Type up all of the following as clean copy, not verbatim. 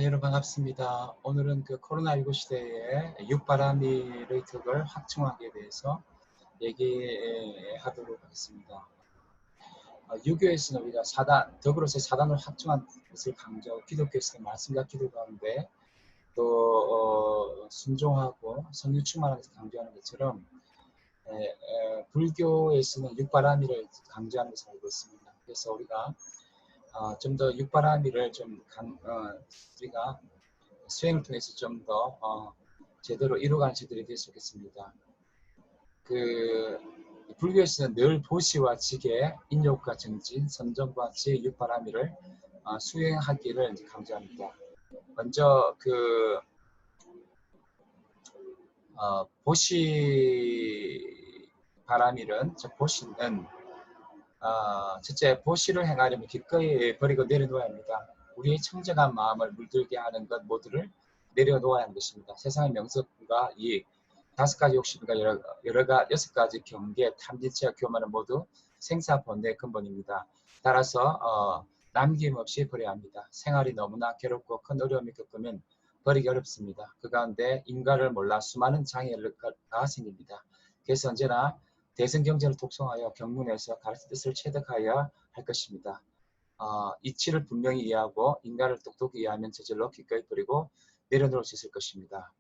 여러분 반갑습니다. 오늘은 그 코로나19 시대에 육바라밀의 덕을 확충하기에 대해서 얘기하도록 하겠습니다. 유교에서는 우리가 덕으로서의 사단을 확충한 것을 강조하고, 기독교에서는 말씀과 기도 가운데 또 순종하고 성령 충만한 것을 강조하는 것처럼 불교에서는 육바라밀을 강조하는 것을 알고 있습니다. 그래서 우리가 좀 더 육바라밀을 우리가 수행을 통해서 좀 더 제대로 이루어가는 시들이 됐으면 좋겠습니다. 불교에서는 늘 보시와 지계, 인욕과 정진, 선정과 지혜, 육바라밀을 수행하기를 강조합니다. 먼저 보시 바라밀은, 보시는 첫째, 보시를 행하려면 기꺼이 버리고 내려놓아야 합니다. 우리의 청정한 마음을 물들게 하는 것 모두를 내려놓아야 하는 것입니다. 세상의 명성과 이익, 5가지 욕심과 여섯 가지 경계, 탐진치와 교만은 모두 생사번뇌의 근본입니다. 따라서 남김없이 버려야 합니다. 생활이 너무나 괴롭고 큰 어려움이 겪으면 버리기 어렵습니다. 그 가운데 인과를 몰라 수많은 장애가 생깁니다. 그래서 언제나 대승경제를 독송하여 경문에서 가르친 뜻을 체득하여야 할 것입니다. 이치를 분명히 이해하고 인간을 똑똑히 이해하면 저절로 기꺼이 버리고 내려놓을 수 있을 것입니다.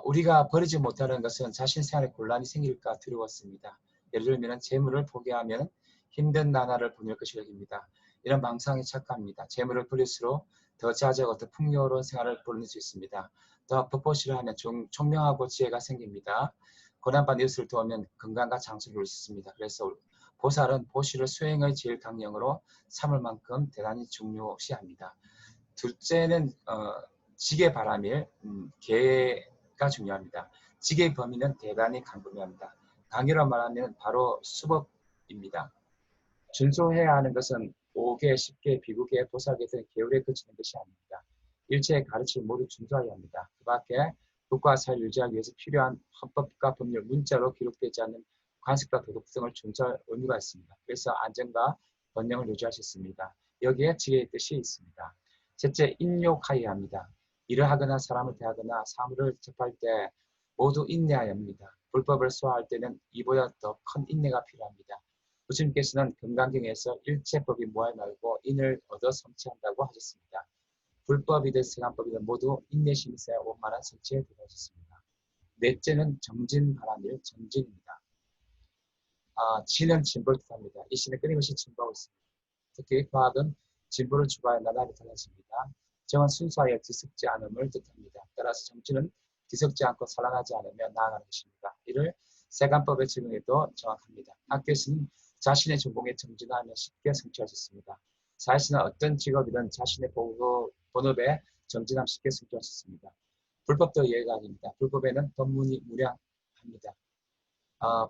우리가 버리지 못하는 것은 자신 생활에 곤란이 생길까 두려웠습니다. 예를 들면 재물을 포기하면 힘든 나날을 보낼 것이 여깁니다. 이런 망상이 착각입니다. 재물을 버릴수록 더 자제하고 더 풍요로운 생활을 보낼 수 있습니다. 더 법보시를 하면 총명하고 지혜가 생깁니다. 고난받는 이웃을 도우면 건강과 장수를 누릴 수 있습니다. 그래서 보살은 보시를 수행의 제일 강령으로 삼을 만큼 대단히 중요시합니다. 둘째는 지계 바라밀, 계가 중요합니다. 지계의 범위는 대단히 강분합니다. 강의로 말하면 바로 수법입니다. 준수해야 하는 것은 5계, 10계, 비구계, 보살계 등 계율에 그치는 것이 아닙니다. 일체의 가르침을 모두 준수해야 합니다. 그 밖에 국가 사회를 유지하기 위해서 필요한 헌법과 법률, 문자로 기록되지 않는 관습과 도덕 등을 준수할 의무가 있습니다. 그래서 안전과 번영을 유지할 수 있습니다. 여기에 지혜의 뜻이 있습니다. 셋째, 인욕하여야 합니다. 일을 하거나 사람을 대하거나 사물을 접할 때 모두 인내하여야 합니다. 불법을 소화할 때는 이보다 더 큰 인내가 필요합니다. 부처님께서는 금강경에서 일체법이 무할 말고 인을 얻어 성취한다고 하셨습니다. 불법이든 세간법이든 모두 인내심이 있어야 원만한 성취에 도달하셨습니다. 넷째는 정진바라밀, 정진입니다. 진은 진보를 뜻합니다. 이 시는 끊임없이 진보하고 있습니다. 특히 과학은 진보를 추구하여 나날이 달라집니다. 정은 순수하여 뒤섞지 않음을 뜻합니다. 따라서 정진은 뒤섞지 않고 산란하지 않으며 나아가는 것입니다. 이를 세간법에 적용해도 정확합니다. 학교에서는 자신의 전공에 정진하면 쉽게 성취할 수 있습니다. 사실은 어떤 직업이든 자신의 본업에 정진하면 쉽게 성취할 수 있습니다. 불법도 예외가 아닙니다. 불법에는 법문이 무량합니다.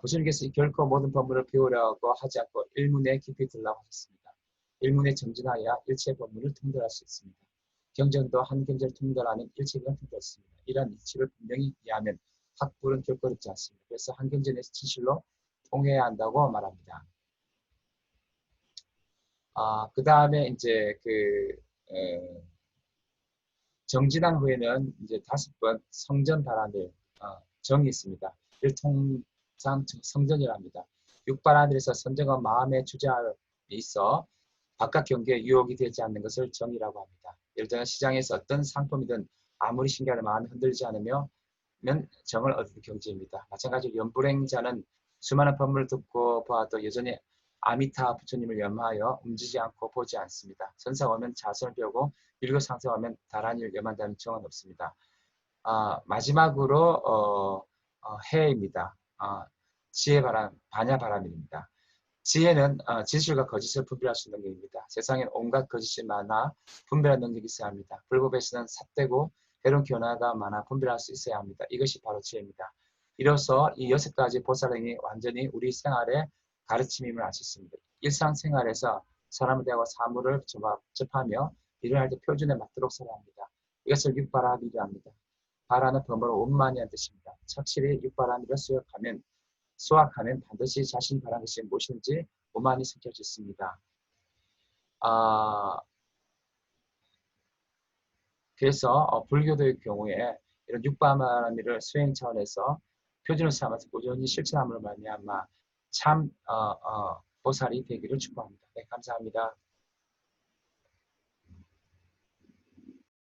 부처님께서 결코 모든 법문을 배우려고 하지 않고 일문에 깊이 들라고 하셨습니다. 일문에 정진하여 일체 법문을 통달할 수 있습니다. 경전도 한 경전을 통달하는 일체경을 통달했습니다. 이러한 이치를 분명히 이해하면 학불은 결코 어렵지 않습니다. 그래서 한 경전에서 진실로 통해야 한다고 말합니다. 그 다음에 이제 정진한 후에는 이제 5번 성전 바라밀 정이 있습니다. 이를 통상 성전이라 합니다. 육바라밀에서 선정은 마음의 주장에 있어 바깥 경계에 유혹이 되지 않는 것을 정이라고 합니다. 예를 들어 시장에서 어떤 상품이든 아무리 신기하든 마음이 흔들리지 않으면 정을 얻을 경지입니다. 마찬가지로 연불행자는 수많은 법문을 듣고 보아도 여전히 아미타 부처님을 염하여 움직이지 않고 보지 않습니다. 선사가 오면 자선을 배우고 일교 상승하면 다란히를 염한다는 정은 없습니다. 마지막으로 해입니다. 지혜바람, 반야바람입니다. 지혜는 진실과 거짓을 분별할 수 있는 능력입니다. 세상엔 온갖 거짓이 많아 분별할 능력이 있어야 합니다. 불법에서는 삿되고 해로운 견해가 많아 분별할 수 있어야 합니다. 이것이 바로 지혜입니다. 이로써 이 6가지 보살행이 완전히 우리 생활의 가르침임을 알 수 있습니다. 일상생활에서 사람을 대하고 사물을 접하며 일을 할 때 표준에 맞도록 살아야 합니다. 이것을 육바라밀이라 합니다. 바라는 범어로 원만이라는 뜻입니다. 착실히 육바라밀을 수확하면 반드시 자신이 바라는 것이 무엇인지 원만히 성취할 수 있습니다. 그래서 불교도의 경우에 이런 육바만미를 수행 차원에서 표준을 삼아서 꾸준히 실천함으로 말미암아 참 보살이 되기를 축복합니다. 네, 감사합니다.